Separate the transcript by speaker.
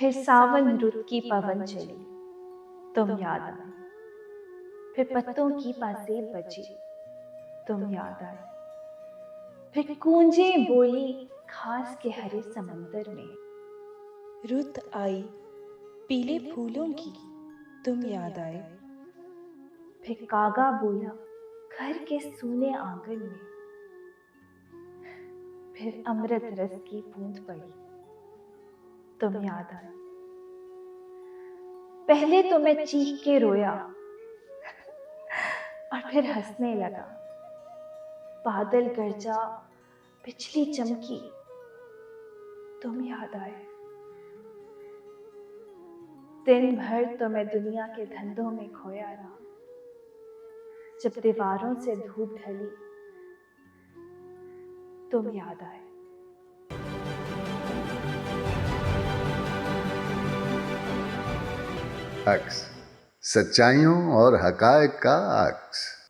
Speaker 1: फिर सावन रुत की पवन चली, तुम याद आए। फिर पत्तों की पासेब बजी, तुम याद आए। फिर गूंजे बोली खास के हरे समंदर में,
Speaker 2: रुत आई पीले फूलों की, तुम याद आए।
Speaker 1: फिर कागा बोला घर के सूने आंगन में, फिर अमृत रस की बूंद पड़ी, तुम याद आए। पहले तो मैं चीख के रोया और फिर हंसने लगा। बादल गरजा, बिजली चमकी, तुम याद आए। दिन भर तो मैं दुनिया के धंधों में खोया रहा। जब दीवारों से धूप ढली, तुम याद आए।
Speaker 3: अक्स, सच्चाइयों और हकायक का अक्स।